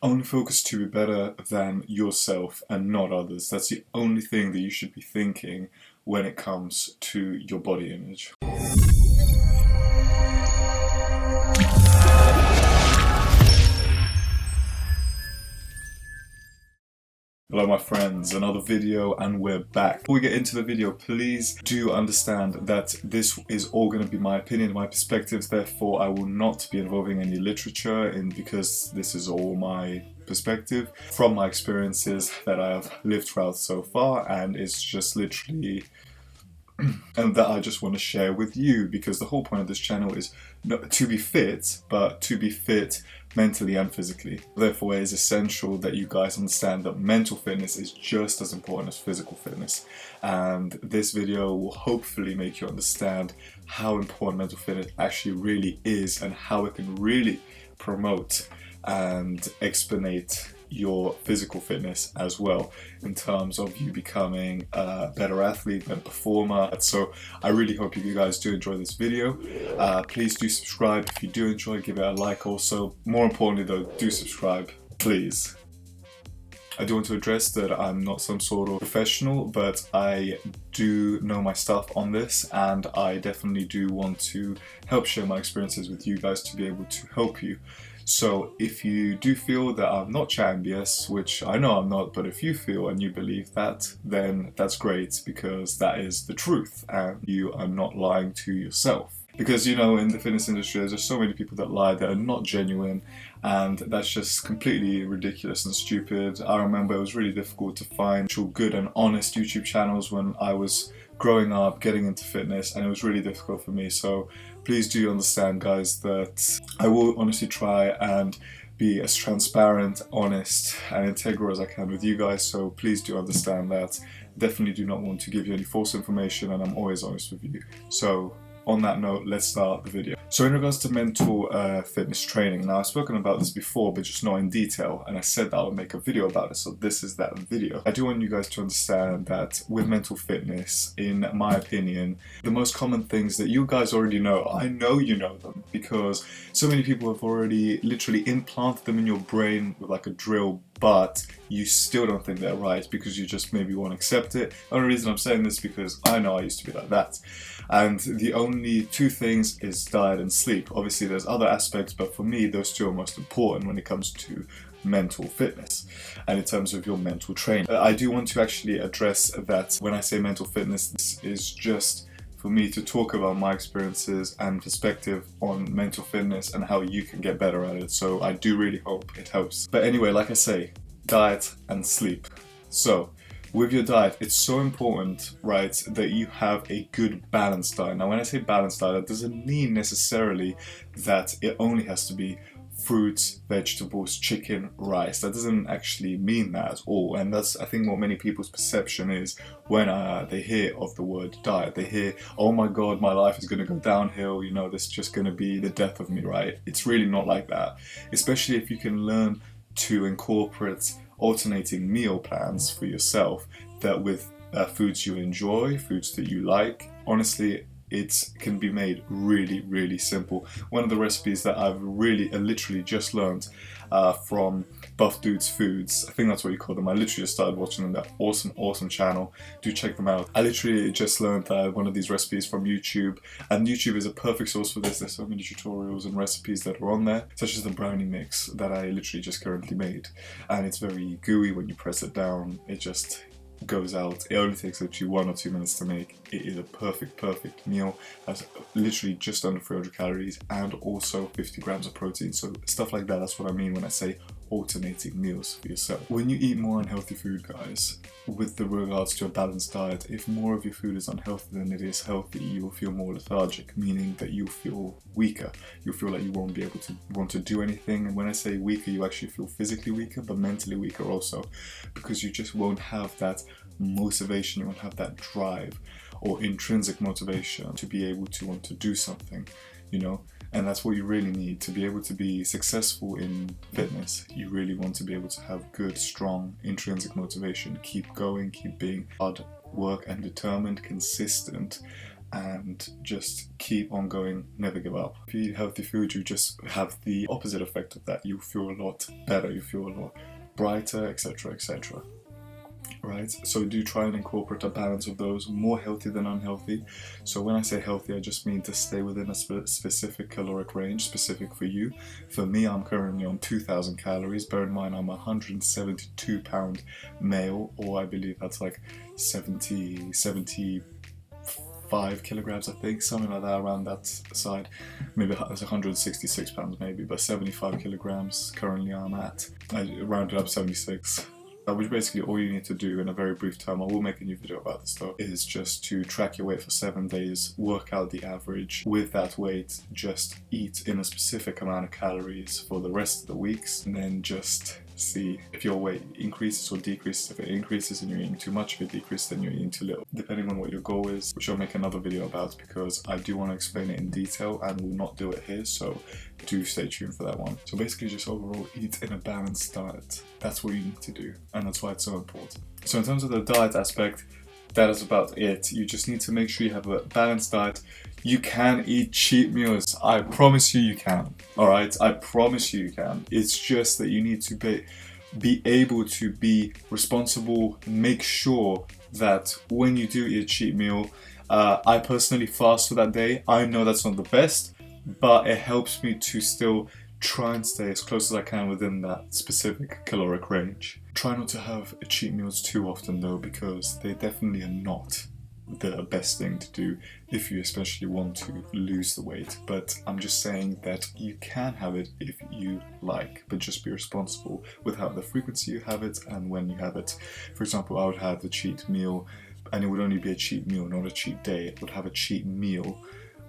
Only focus to be better than yourself and not others. That's the only thing that you should be thinking when it comes to your body image. Hello my friends, another video and we're back. Before we get into the video, please do understand that this is all going to be my opinion, my perspectives, therefore I will not be involving any literature because this is all my perspective from my experiences that I have lived throughout so far, and it's just literally and that I just want to share with you, because the whole point of this channel is not to be fit, but to be fit mentally and physically. Therefore, it is essential that you guys understand that mental fitness is just as important as physical fitness. And this video will hopefully make you understand how important mental fitness actually really is and how it can really promote and explanate your physical fitness as well, in terms of you becoming a better athlete, better performer. So I really hope you guys do enjoy this video. Please do subscribe if you do enjoy, give it a like also. More importantly though, do subscribe, please. I do want to address that I'm not some sort of professional, but I do know my stuff on this, and I definitely do want to help share my experiences with you guys to be able to help you. So if you do feel that I'm not chatting BS, which I know I'm not, but if you feel and you believe that, then that's great, because that is the truth and you are not lying to yourself. Because, you know, in the fitness industry, there's just so many people that lie that are not genuine, and that's just completely ridiculous and stupid. I remember it was really difficult to find actual good and honest YouTube channels when I was growing up, getting into fitness, and it was really difficult for me. So please do understand, guys, that I will honestly try and be as transparent, honest, and integral as I can with you guys. So please do understand that. Definitely do not want to give you any false information, and I'm always honest with you. So on that note, let's start the video. So in regards to mental fitness training, now I've spoken about this before, but just not in detail, and I said that I would make a video about it, so this is that video. I do want you guys to understand that with mental fitness, in my opinion, the most common things that you guys already know, I know you know them, because so many people have already literally implanted them in your brain with like a drill, but you still don't think they're right because you just maybe won't accept it. The only reason I'm saying this is because I know I used to be like that. And the only two things is diet and sleep. Obviously there's other aspects, but for me those two are most important when it comes to mental fitness and in terms of your mental training. I do want to actually address that when I say mental fitness, this is just for me to talk about my experiences and perspective on mental fitness and how you can get better at it. So I do really hope it helps. But anyway, like I say, diet and sleep. So with your diet, it's so important, right, that you have a good balanced diet. Now when I say balanced diet, that doesn't mean necessarily that it only has to be fruits, vegetables, chicken, rice. That doesn't actually mean that at all, and that's, I think, what many people's perception is when they hear of the word diet. They hear, oh my god, my life is going to go downhill, you know, this is just going to be the death of me, right? It's really not like that, especially if you can learn to incorporate alternating meal plans for yourself that with foods you enjoy, foods that you like. Honestly, it can be made really, really simple. One of the recipes that I've really literally just learned from Buff Dudes Foods, I think that's what you call them. I literally just started watching them. That awesome channel. Do check them out. I literally just learned one of these recipes from YouTube, and YouTube is a perfect source for this. There's so many tutorials and recipes that are on there, such as the brownie mix that I literally just currently made, and it's very gooey. When you press it down, it just goes out. It only takes literally 1 or 2 minutes to make. It is a perfect meal. Has literally just under 300 calories and also 50 grams of protein. So stuff like that, that's what I mean when I say alternating meals for yourself. When you eat more unhealthy food, guys, with the regards to a balanced diet, if more of your food is unhealthy than it is healthy, you will feel more lethargic, meaning that you'll feel weaker. You'll feel like you won't be able to want to do anything. And when I say weaker, you actually feel physically weaker, but mentally weaker also, because you just won't have that motivation, you won't have that drive or intrinsic motivation to be able to want to do something, you know. And that's what you really need to be able to be successful in fitness. You really want to be able to have good, strong, intrinsic motivation. Keep going, keep being hard work and determined, consistent, and just keep on going, never give up. If you eat healthy food, you just have the opposite effect of that. You feel a lot better, you feel a lot brighter, etc., etc. Right? So do try and incorporate a balance of those, more healthy than unhealthy. So when I say healthy, I just mean to stay within a specific caloric range, specific for you. For me, I'm currently on 2,000 calories. Bear in mind, I'm a 172-pound male, or I believe that's like 75 kilograms, I think, something like that, around that side. Maybe it's 166 pounds maybe, but 75 kilograms currently I'm at. I rounded up 76. Which basically all you need to do in a very brief time, I will make a new video about this though, is just to track your weight for 7 days, work out the average. With that weight, just eat in a specific amount of calories for the rest of the weeks, and then just see if your weight increases or decreases. If it increases and you're eating too much, if it decreases then you're eating too little, depending on what your goal is, which I'll make another video about because I do want to explain it in detail and will not do it here, so do stay tuned for that one. So basically just overall eat in a balanced diet. That's what you need to do, and that's why it's so important. So in terms of the diet aspect, that is about it. You just need to make sure you have a balanced diet. You can eat cheat meals. I promise you can. Alright? I promise you can. It's just that you need to be able to be responsible, make sure that when you do eat a cheat meal, I personally fast for that day. I know that's not the best, but it helps me to still try and stay as close as I can within that specific caloric range. Try not to have cheat meals too often though, because they definitely are not the best thing to do if you especially want to lose the weight. But I'm just saying that you can have it if you like, but just be responsible with how the frequency you have it and when you have it. For example, I would have the cheat meal, and it would only be a cheat meal, not a cheat day. It would have a cheat meal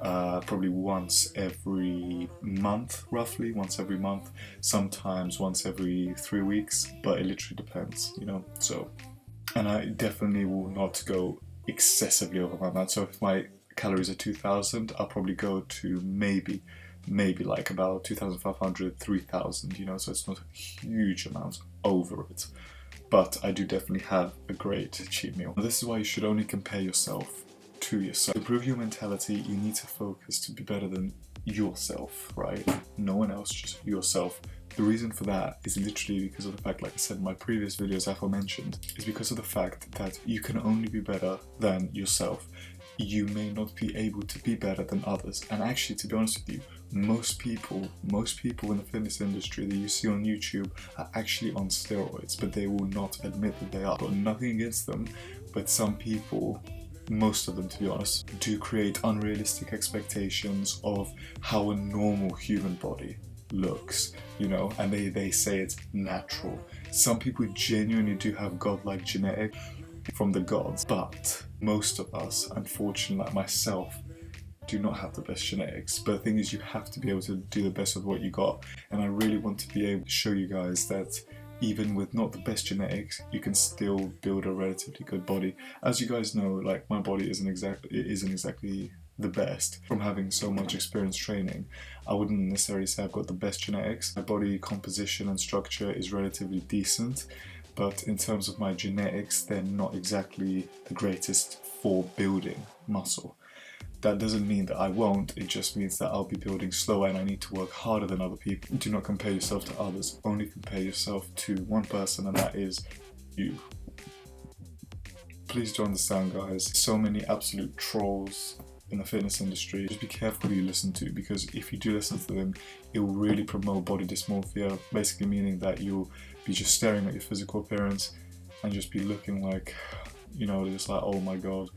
probably once every month, roughly once every month, sometimes once every 3 weeks, but it literally depends, you know. So, and I definitely will not go excessively over my amount. So if my calories are 2,000, I'll probably go to maybe like about 2,500, 3,000, you know, so it's not a huge amount over it. But I do definitely have a great cheat meal. Now, this is why you should only compare yourself to yourself. To improve your mentality, you need to focus to be better than yourself, right? No one else, just yourself. The reason for that is literally because of the fact, like I said in my previous videos, aforementioned, is because of the fact that you can only be better than yourself. You may not be able to be better than others. And actually, to be honest with you, most people in the fitness industry that you see on YouTube are actually on steroids, but they will not admit that they are. I've got nothing against them, but some people, most of them to be honest, do create unrealistic expectations of how a normal human body looks, you know, and they say it's natural. Some people genuinely do have godlike genetics from the gods, but most of us, unfortunately, like myself, do not have the best genetics. But the thing is, you have to be able to do the best with what you got, and I really want to be able to show you guys that even with not the best genetics, you can still build a relatively good body. As you guys know, like, my body isn't exactly the best. From having so much experience training, I wouldn't necessarily say I've got the best genetics. My body composition and structure is relatively decent, but in terms of my genetics, they're not exactly the greatest for building muscle. That doesn't mean that I won't, it just means that I'll be building slower and I need to work harder than other people. Do not compare yourself to others, only compare yourself to one person, and that is you. Please do understand, guys, so many absolute trolls in the fitness industry. Just be careful who you listen to, because if you do listen to them, it will really promote body dysmorphia, basically meaning that you'll be just staring at your physical appearance and just be looking like, you know, just like, oh my god,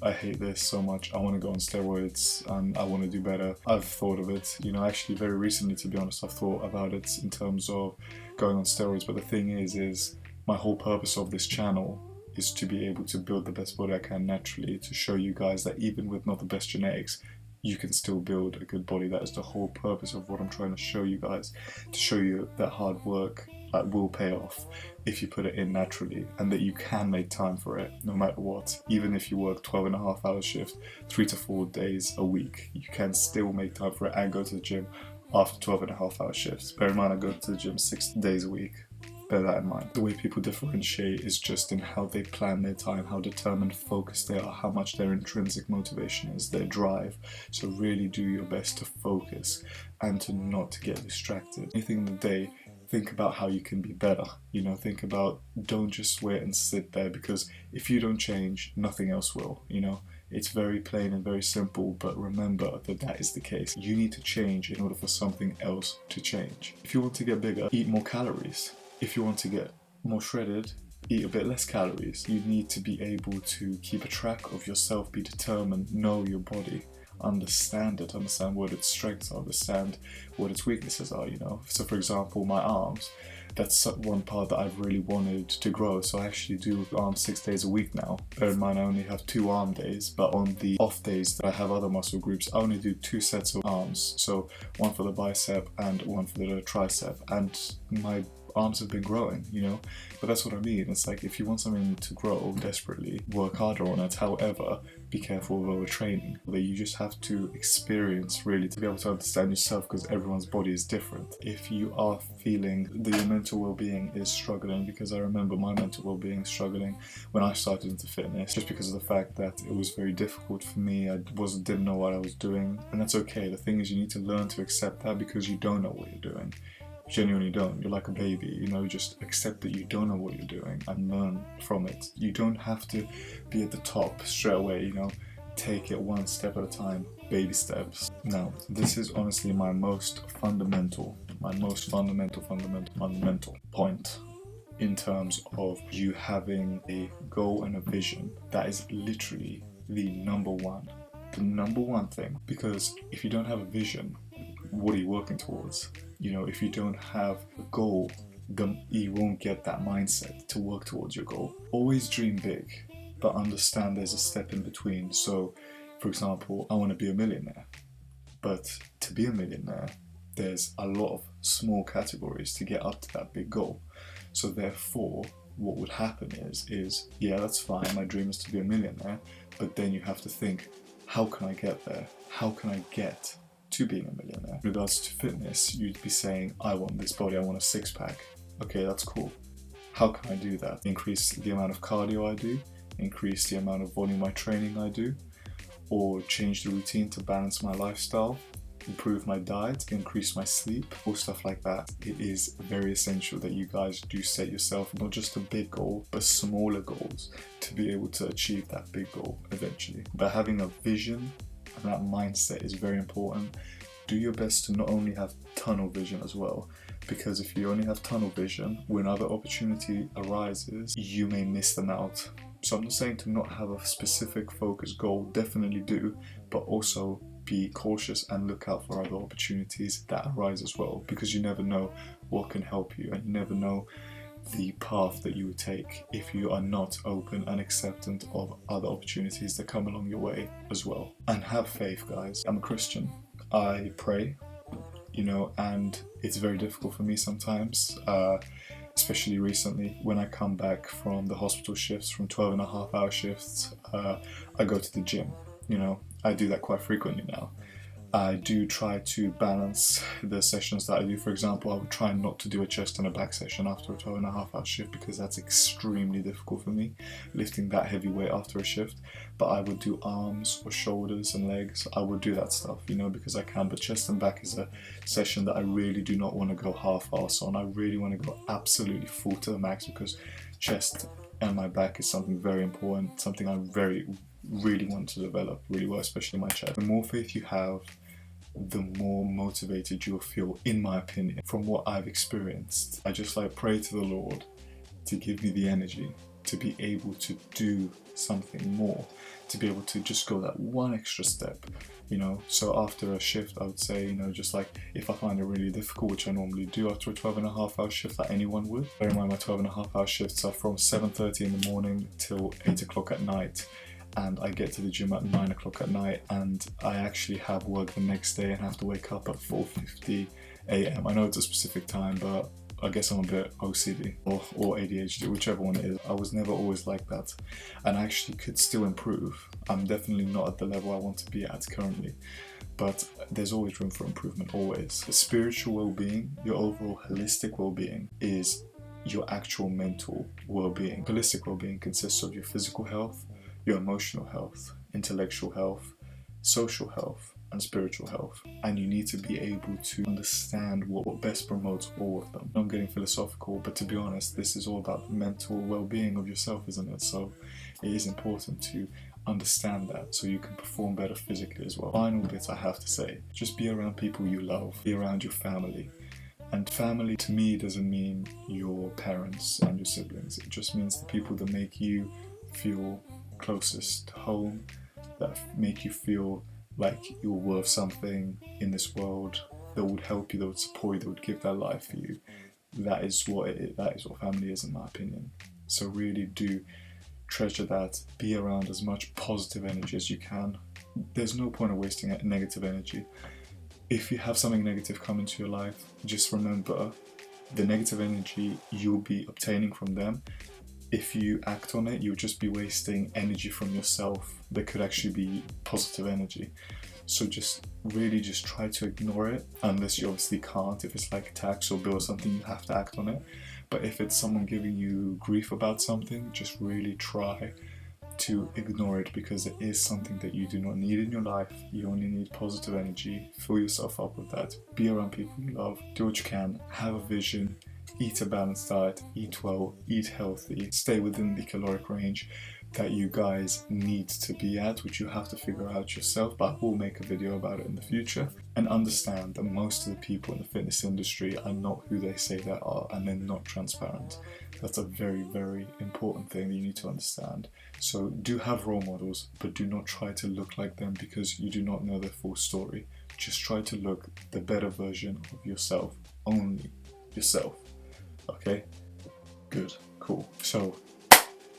I hate this so much, I want to go on steroids and I want to do better. I've thought of it, you know, actually very recently, to be honest, I've thought about it in terms of going on steroids, but the thing is my whole purpose of this channel is to be able to build the best body I can naturally, to show you guys that even with not the best genetics, you can still build a good body. That is the whole purpose of what I'm trying to show you guys, to show you that hard work will pay off if you put it in naturally, and that you can make time for it no matter what. Even if you work 12.5-hour shift 3 to 4 days a week, you can still make time for it and go to the gym after 12.5-hour shifts. Bear in mind, I go to the gym 6 days a week. Bear that in mind. The way people differentiate is just in how they plan their time, how determined, focused they are, how much their intrinsic motivation is, their drive. So really do your best to focus and to not get distracted. Anything in the day, think about how you can be better. Think about, don't just wait and sit there, because if you don't change, nothing else will. It's very plain and very simple, but remember that is the case. You need to change in order for something else to change. If you want to get bigger, eat more calories. If you want to get more shredded, eat a bit less calories. You need to be able to keep a track of yourself, be determined, know your body, understand it, understand what its strengths are, understand what its weaknesses are. So for example, my arms, that's one part that I've really wanted to grow. So I actually do arms 6 days a week now. Bear in mind, I only have 2 arm days, but on the off days that I have other muscle groups, I only do 2 sets of arms. So one for the bicep and one for the tricep. And my arms have been growing, but that's what I mean. It's like, if you want something to grow desperately, work harder on it. However, be careful with overtraining. That you just have to experience, really, to be able to understand yourself, because everyone's body is different. If you are feeling that your mental well-being is struggling, because I remember my mental well-being struggling when I started into fitness, just because of the fact that it was very difficult for me. I didn't know what I was doing, and that's okay. The thing is, you need to learn to accept that, because you don't know what you're doing. Genuinely don't. You're like a baby, just accept that you don't know what you're doing and learn from it. You don't have to be at the top straight away, take it one step at a time, baby steps. Now, this is honestly my most fundamental point in terms of you having a goal and a vision. That is literally the number one thing, because if you don't have a vision, what are you working towards? If you don't have a goal, then you won't get that mindset to work towards your goal. Always dream big, but understand there's a step in between. So, for example, I want to be a millionaire, but to be a millionaire, there's a lot of small categories to get up to that big goal. So therefore, what would happen is yeah, that's fine, my dream is to be a millionaire, but then you have to think, how can I get there? How can I get to being a millionaire? In regards to fitness, you'd be saying, I want this body, I want a 6-pack. Okay, that's cool. How can I do that? Increase the amount of cardio I do, increase the amount of volume my training I do, or change the routine to balance my lifestyle, improve my diet, increase my sleep, or stuff like that. It is very essential that you guys do set yourself not just a big goal, but smaller goals to be able to achieve that big goal eventually. But having a vision and that mindset is very important. Do your best to not only have tunnel vision as well, because if you only have tunnel vision, when other opportunity arises, you may miss them out. So I'm not saying to not have a specific focus goal, definitely do, but also be cautious and look out for other opportunities that arise as well, because you never know what can help you, and you never know the path that you would take if you are not open and acceptant of other opportunities that come along your way as well. And have faith, guys. I'm a Christian. I pray, and it's very difficult for me sometimes, especially recently when I come back from the hospital shifts, from 12.5-hour shifts. I go to the gym. I do that quite frequently now. I do try to balance the sessions that I do. For example, I would try not to do a chest and a back session after a 12.5-hour shift, because that's extremely difficult for me, lifting that heavy weight after a shift. But I would do arms or shoulders and legs. I would do that stuff, because I can. But chest and back is a session that I really do not want to go half-ass on. I really want to go absolutely full to the max, because chest and my back is something very important, something I really want to develop really well, especially my chest. The more faith you have, the more motivated you'll feel, in my opinion, from what I've experienced. I just pray to the Lord to give me the energy to be able to do something more, to be able to just go that one extra step, So after a shift, I would say, just if I find it really difficult, which I normally do after a 12.5-hour shift, like anyone would. Bear in mind, my 12.5-hour shifts are from 7:30 in the morning till 8 o'clock at night. And I get to the gym at 9 o'clock at night, and I actually have work the next day and have to wake up at 4:50 a.m. I know it's a specific time, but I guess I'm a bit OCD or ADHD, whichever one it is. I was never always like that, and I actually could still improve. I'm definitely not at the level I want to be at currently, but there's always room for improvement, always. The spiritual well-being, your overall holistic well-being is your actual mental well-being. Holistic well-being consists of your physical health, your emotional health, intellectual health, social health, and spiritual health. And you need to be able to understand what best promotes all of them. I'm getting philosophical, but to be honest, this is all about the mental well-being of yourself, isn't it? So it is important to understand that so you can perform better physically as well. Final bit I have to say, just be around people you love, be around your family. And family to me doesn't mean your parents and your siblings. It just means the people that make you feel closest to home, that make you feel like you're worth something in this world, that would help you, that would support you, that would give their life for you. That is what family is, in my opinion. So really do treasure that. Be around as much positive energy as you can. There's no point of wasting negative energy. If you have something negative come into your life, just remember the negative energy you'll be obtaining from them. If you act on it, you'll just be wasting energy from yourself that could actually be positive energy. So just really just try to ignore it, unless you obviously can't. If it's like a tax or bill or something, you have to act on it. But if it's someone giving you grief about something, just really try to ignore it, because it is something that you do not need in your life. You only need positive energy. Fill yourself up with that. Be around people you love. Do what you can. Have a vision. Eat a balanced diet. Eat well. Eat healthy. Stay within the caloric range that you guys need to be at, which you have to figure out yourself, but I will make a video about it in the future. And understand that most of the people in the fitness industry are not who they say they are, and they're not transparent. That's a very, very important thing that you need to understand. So do have role models, but do not try to look like them, because you do not know their full story. Just try to look the better version of yourself, only yourself. Okay? Good, cool. So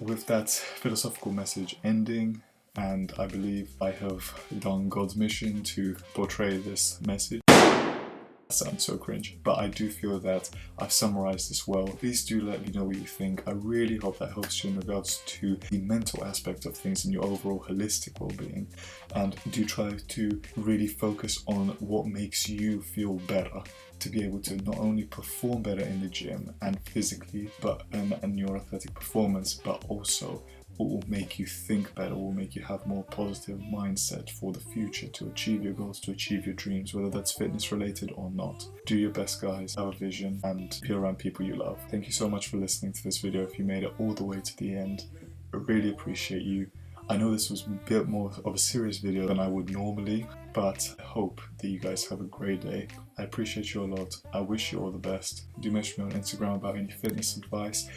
with that philosophical message ending, and I believe I have done God's mission to portray this message. That sounds so cringe, but I do feel that I've summarized this well. Please do let me know what you think. I really hope that helps you in regards to the mental aspect of things and your overall holistic well-being. And do try to really focus on what makes you feel better, to be able to not only perform better in the gym and physically, but and your athletic performance, but also what will make you think better, will make you have more positive mindset for the future, to achieve your goals, to achieve your dreams, whether that's fitness related or not. Do your best, guys. Have a vision and be around people you love. Thank you so much for listening to this video. If you made it all the way to the end, I really appreciate you. I know this was a bit more of a serious video than I would normally, but I hope that you guys have a great day. I appreciate you a lot. I wish you all the best. Do message me on Instagram about any fitness advice,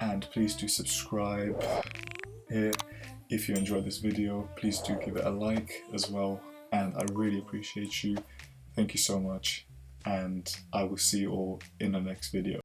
and please do subscribe here. If you enjoyed this video, please do give it a like as well, and I really appreciate you. Thank you so much, and I will see you all in the next video.